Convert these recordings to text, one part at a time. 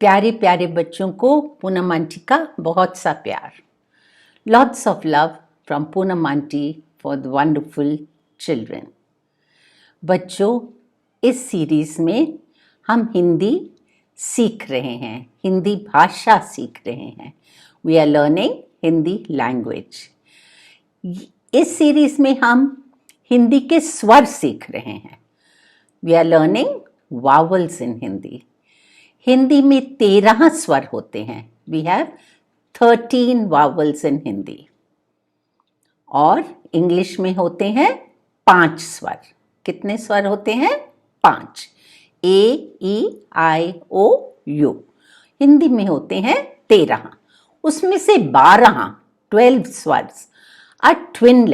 प्यारे प्यारे बच्चों को पूनम आंटी का बहुत सा प्यार। Lots of love from Poonam aunty for the wonderful children. बच्चों, इस सीरीज़ में हम हिंदी सीख रहे हैं, हिंदी भाषा सीख रहे हैं। We are learning Hindi language. इस सीरीज़ में हम हिंदी के स्वर सीख रहे हैं। We are learning vowels in Hindi. Hindi में 13 स्वर होते हैं। We have 13 vowels in Hindi. और इंग्लिश में होते हैं 5 स्वर। कितने स्वर होते हैं? 5। A, E, I, O, U। Hindi में होते हैं 13। उसमें से 12 स्वर्स आर ट्विन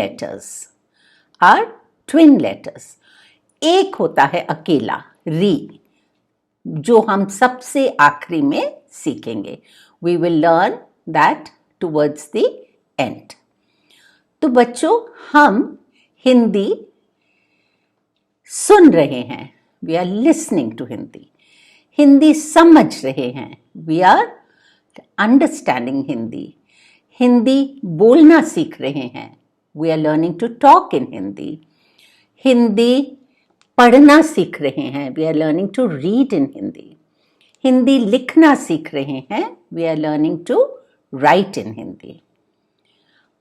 लेटर्स। एक होता है अकेला, री, जो हम सबसे आखिरी में सीखेंगे। We will learn that towards the end. तो बच्चों, हम हिंदी सुन रहे हैं। We are listening to Hindi. Hindi समझ रहे हैं। We are understanding Hindi. Hindi बोलना सीख रहे हैं। We are learning to talk in Hindi. Hindi पढ़ना सीख रहे हैं। We are learning to read in Hindi. Hindi लिखना सीख रहे हैं। We are learning to write in Hindi.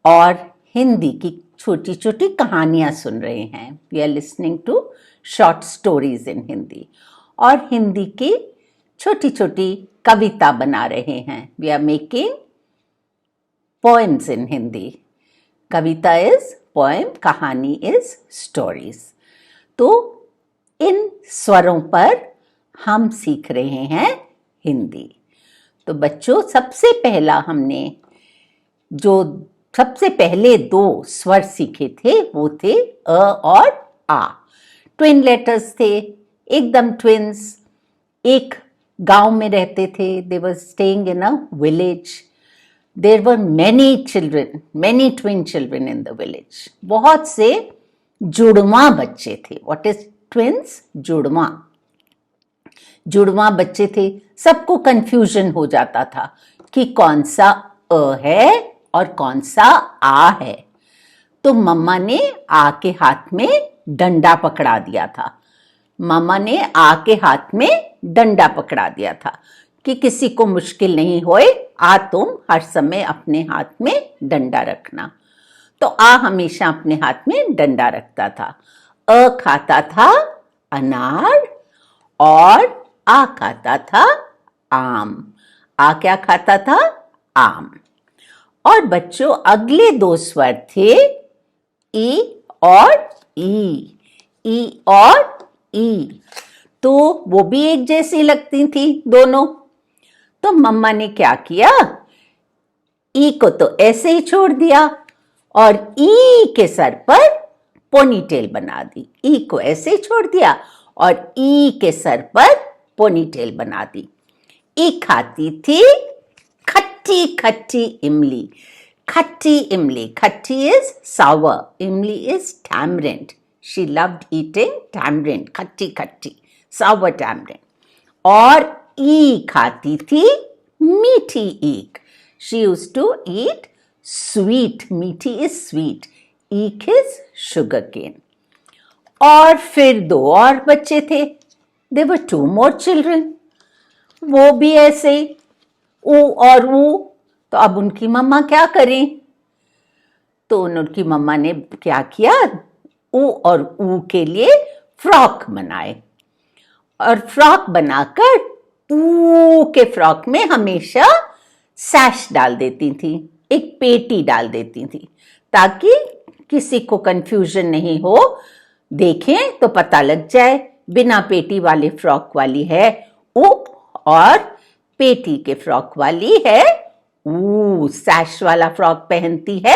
और हिंदी की छोटी छोटी कहानियां सुन रहे हैं। We are listening to short stories in Hindi. और हिंदी की छोटी छोटी कविता बना रहे हैं। We are making poems in Hindi. कविता इज पोएम, कहानी इज स्टोरीज। तो इन स्वरों पर हम सीख रहे हैं हिंदी। तो बच्चों, सबसे पहले 2 स्वर सीखे थे, वो थे अ और आ। ट्विन लेटर्स थे, एकदम ट्विन्स। एक गांव में रहते थे। They were staying in a village. There were many twin children in the village। बहुत से जुड़वा बच्चे थे। What is twins? जुड़वा बच्चे थे। सबको कंफ्यूजन हो जाता था कि कौन सा अ है और कौन सा आ है। तो मम्मा ने आ के हाथ में डंडा पकड़ा दिया था कि किसी को मुश्किल नहीं होए, आ तुम हर समय अपने हाथ में डंडा रखना। तो आ हमेशा अपने हाथ में डंडा रखता था। अ खाता था अनार और आ खाता था आम। आ क्या खाता था? आम। और बच्चों, अगले 2 स्वर थे ई और ई। ई और ई, तो वो भी एक जैसी लगती थी दोनों। तो मम्मा ने क्या किया? ई को तो ऐसे ही छोड़ दिया और ई के सर पर पोनीटेल बना दी। ई को ऐसे ही छोड़ दिया और ई के सर पर पोनीटेल बना दी। ई खाती थी खट्टी खट्टी इमली। खट्टी इज sour, इमली is tamarind। She loved eating tamarind, खट्टी sour tamarind। और ई खाती थी मीठी ईख। She used to eat sweet, मीठी is sweet, ईख is sugarcane। और फिर 2 और बच्चे थे। There were 2 more children। वो भी ऐसे ऊ और ऊ। तो अब उनकी मम्मा क्या करें? तो उनकी मम्मा ने क्या किया? ऊ और ऊ के लिए फ्रॉक बनाए। और फ्रॉक बनाकर ऊ के फ्रॉक में हमेशा सैश डाल देती थी, एक पेटी डाल देती थी, ताकि किसी को कंफ्यूजन नहीं हो। देखें तो पता लग जाए बिना पेटी वाले फ्रॉक वाली है ऊ और पेटी के फ्रॉक वाली है ऊ। सैश वाला फ्रॉक पहनती है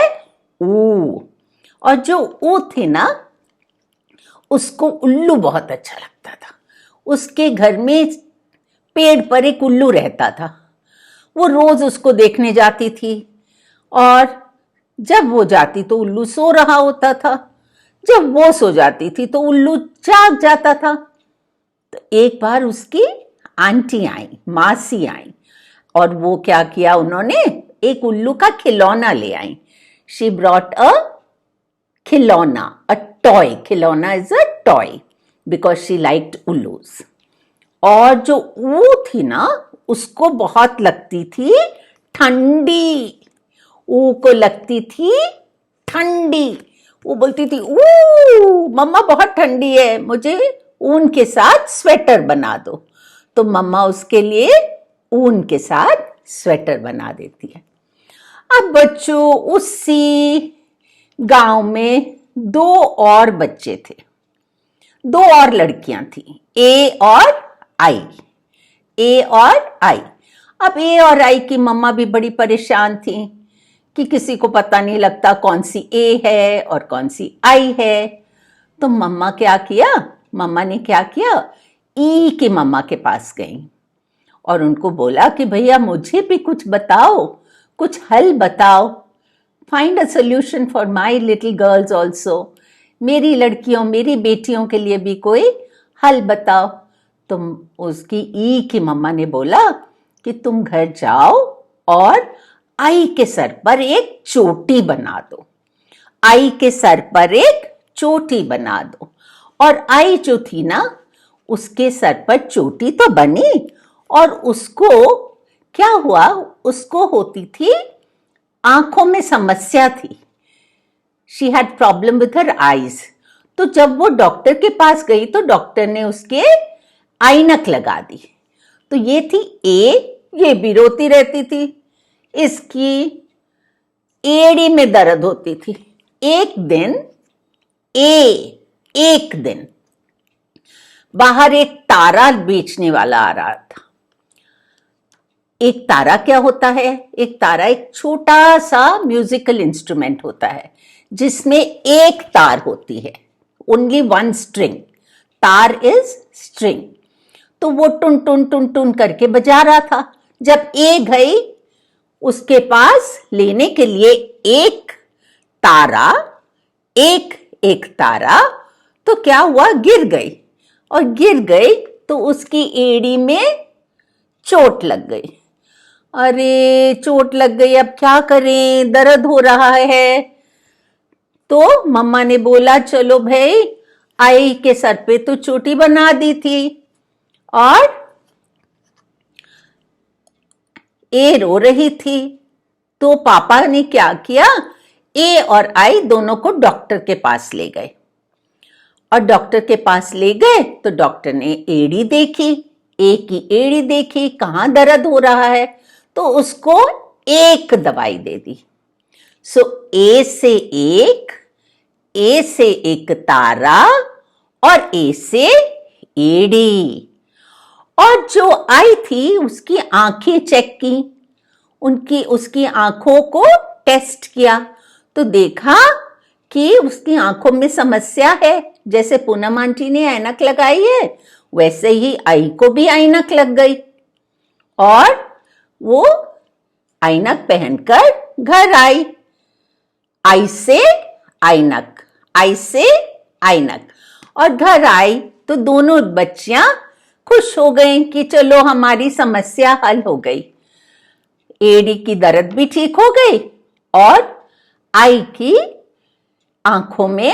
ऊ। और जो ऊ थे ना, उसको उल्लू बहुत अच्छा लगता था। उसके घर में पेड़ पर एक उल्लू रहता था। वो रोज उसको देखने जाती थी और जब वो जाती तो उल्लू सो रहा होता था। जब वो सो जाती थी तो उल्लू जाग जाता था। तो एक बार उसकी आंटी आई, मासी आई, और वो क्या किया उन्होंने, एक उल्लू का खिलौना ले आई। शी ब्रॉट अ खिलौना, अ टॉय, खिलौना is a toy because she liked उल्लूज। और जो ऊ थी ना, उसको बहुत लगती थी ठंडी, ऊ को लगती थी ठंडी। वो बोलती थी ऊ मम्मा बहुत ठंडी है, मुझे ऊन के साथ स्वेटर बना दो। तो मम्मा उसके लिए ऊन के साथ स्वेटर बना देती है। अब बच्चों, उसी गांव में दो और बच्चे थे, दो और लड़कियां थी, ए और आई। ए और आई। अब ए और आई की मम्मा भी बड़ी परेशान थी कि किसी को पता नहीं लगता कौन सी ए है और कौन सी आई है। तो मम्मा ने क्या किया, ई की मम्मा के पास गई और उनको बोला कि भैया मुझे भी कुछ बताओ, कुछ हल बताओ, find a solution for my little girls also, मेरी लड़कियों, मेरी बेटियों के लिए भी कोई हल बताओ। तो उसकी ई की मम्मा ने बोला कि तुम घर जाओ और आई के सर पर एक चोटी बना दो, आई के सर पर एक चोटी बना दो। और आई जो थी ना, उसके सर पर चोटी तो बनी, और उसको क्या हुआ, उसको होती थी आंखों में समस्या थी। She had problem with her eyes. तो जब वो डॉक्टर के पास गई तो डॉक्टर ने उसके ऐनक लगा दी। तो ये थी ए, ये भी रोती रहती थी, इसकी एड़ी में दर्द होती थी। एक दिन बाहर एक तारा बेचने वाला आ रहा था। एक तारा क्या होता है, एक तारा एक छोटा सा म्यूजिकल इंस्ट्रूमेंट होता है जिसमें एक तार होती है, ओनली वन स्ट्रिंग, तार इज स्ट्रिंग। तो वो टुन टुन टुन टुन करके बजा रहा था। जब ए गई उसके पास लेने के लिए एक तारा, तो क्या हुआ, गिर गई, और गिर गई तो उसकी एड़ी में चोट लग गई। अरे चोट लग गई, अब क्या करें, दर्द हो रहा है। तो मम्मा ने बोला चलो भाई, आई के सर पे तो चोटी बना दी थी, और ए रो रही थी। तो पापा ने क्या किया, ए और आई दोनों को डॉक्टर के पास ले गए। और डॉक्टर के पास ले गए तो डॉक्टर ने एड़ी देखी, ए की एड़ी देखी, कहाँ दर्द हो रहा है, तो उसको एक दवाई दे दी। सो ए से एक तारा और ए से एड़ी। और जो आई थी उसकी आंखें चेक की, उसकी आंखों को टेस्ट किया तो देखा कि उसकी आंखों में समस्या है। जैसे पूनम आंटी ने ऐनक लगाई है वैसे ही आई को भी ऐनक लग गई, और वो ऐनक पहनकर घर आई। आई से ऐनक, और घर आई तो दोनों बच्चियां खुश हो गई कि चलो हमारी समस्या हल हो गई। एड़ी की दर्द भी ठीक हो गई और आई की आंखों में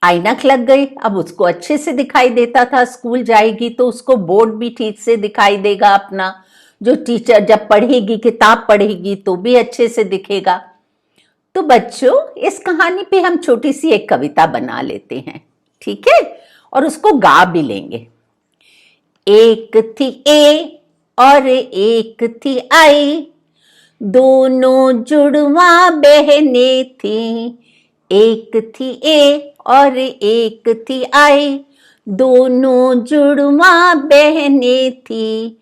ऐनक लग गई। अब उसको अच्छे से दिखाई देता था, स्कूल जाएगी तो उसको बोर्ड भी ठीक से दिखाई देगा अपना, जो टीचर जब पढ़ेगी, किताब पढ़ेगी तो भी अच्छे से दिखेगा। तो बच्चों, इस कहानी पे हम छोटी सी एक कविता बना लेते हैं, ठीक है, और उसको गा भी लेंगे। एक थी ए और एक थी आई, दोनों जुड़वा बहने थी। एक थी ए और एक थी आई, दोनों जुड़वा बहने थी।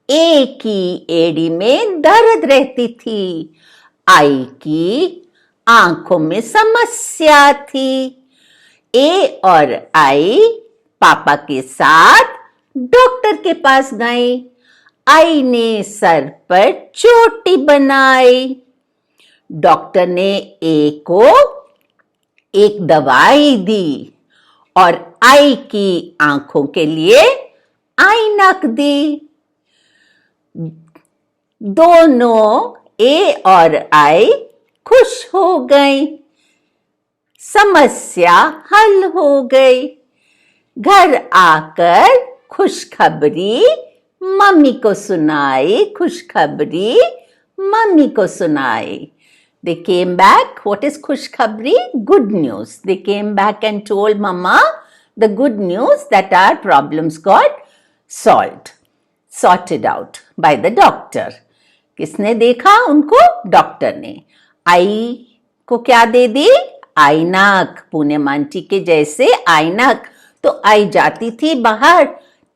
ए की एड़ी में दर्द रहती थी, आई की आंखों में समस्या थी। ए और आई पापा के साथ डॉक्टर के पास गई। आई ने सर पर चोटी बनाई। डॉक्टर ने ए को एक दवाई दी और आई की आंखों के लिए ऐनक दी। दोनों ए और आई खुश हो गई। समस्या हल हो गई। घर आकर खुशखबरी मम्मी को सुनाई। खुशखबरी मम्मी को सुनाई। They came back. What is खुशखबरी? Good news. They came back and told Mama the good news that our problems got sorted out by the doctor. किसने देखा उनको? डॉक्टर ने। आई को क्या दे दी? ऐनक। पूनम आंटी के जैसे ऐनक। तो आई जाती थी बाहर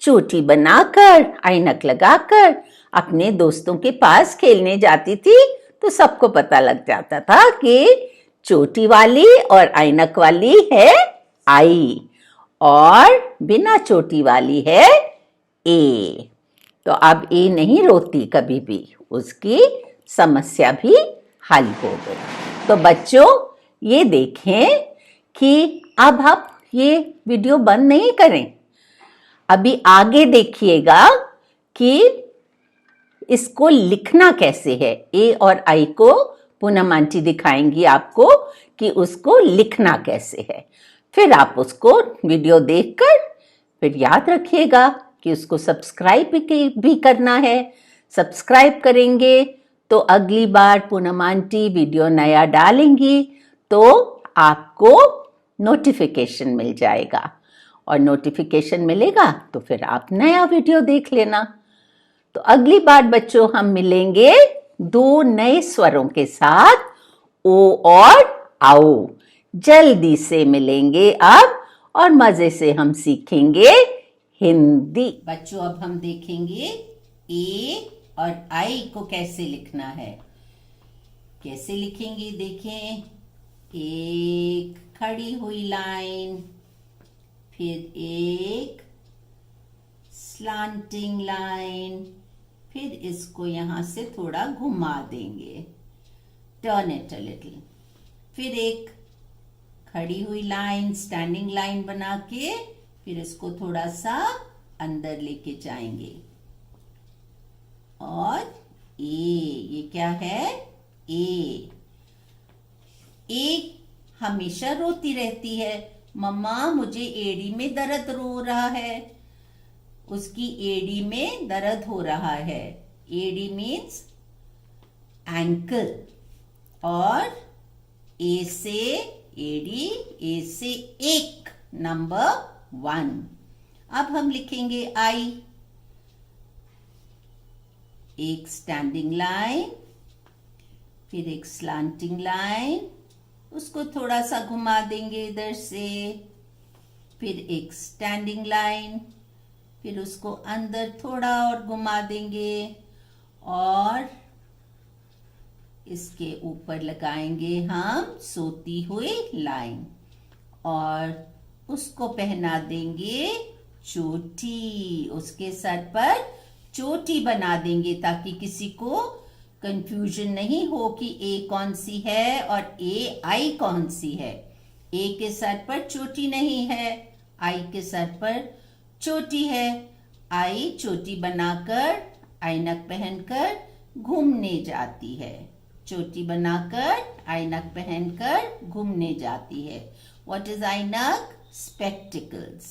चोटी बनाकर, ऐनक लगाकर, अपने दोस्तों के पास खेलने जाती थी। तो सबको पता लग जाता था कि चोटी वाली और ऐनक वाली है आई और बिना चोटी वाली है ए। तो अब ए नहीं रोती कभी भी, उसकी समस्या भी हल हो गई। तो बच्चों ये देखें कि अब आप ये वीडियो बंद नहीं करें, अभी आगे देखिएगा कि इसको लिखना कैसे है। ए और आई को पूनम आंटी दिखाएंगी आपको कि उसको लिखना कैसे है। फिर आप उसको वीडियो देखकर फिर याद रखिएगा कि उसको सब्सक्राइब भी करना है। सब्सक्राइब करेंगे तो अगली बार पूनम आंटी वीडियो नया डालेंगी तो आपको नोटिफिकेशन मिल जाएगा, और नोटिफिकेशन मिलेगा तो फिर आप नया वीडियो देख लेना। तो अगली बार बच्चों हम मिलेंगे दो नए स्वरों के साथ, ओ और आओ। जल्दी से मिलेंगे अब और मजे से हम सीखेंगे हिंदी। बच्चों अब हम देखेंगे ए और आई को कैसे लिखना है। कैसे लिखेंगे देखें। एक खड़ी हुई लाइन, फिर एक स्लांटिंग लाइन, फिर इसको यहां से थोड़ा घुमा देंगे, टर्न इट अ लिटिल। फिर एक खड़ी हुई लाइन, स्टैंडिंग लाइन बना के फिर इसको थोड़ा सा अंदर लेके जाएंगे। और ये क्या है? ए हमेशा रोती रहती है, मम्मा मुझे एड़ी में दर्द हो रहा है। उसकी एड़ी में दर्द हो रहा है। एड़ी मीन्स एंकल। और ए से एड़ी, ए से एक, नंबर 1। अब हम लिखेंगे आई। एक स्टैंडिंग लाइन, फिर एक स्लांटिंग लाइन, उसको थोड़ा सा घुमा देंगे इधर से, फिर एक स्टैंडिंग लाइन, फिर उसको अंदर थोड़ा और घुमा देंगे और इसके ऊपर लगाएंगे हम सोती हुई लाइन और उसको पहना देंगे चोटी। उसके सर पर चोटी बना देंगे ताकि किसी को कंफ्यूजन नहीं हो कि ए कौन सी है और ए आई कौन सी है। ए के सर पर चोटी नहीं है, आई के सर पर चोटी है। आई चोटी बनाकर ऐनक पहनकर घूमने जाती है। चोटी बनाकर ऐनक पहनकर घूमने जाती है। What is ऐनक? Spectacles.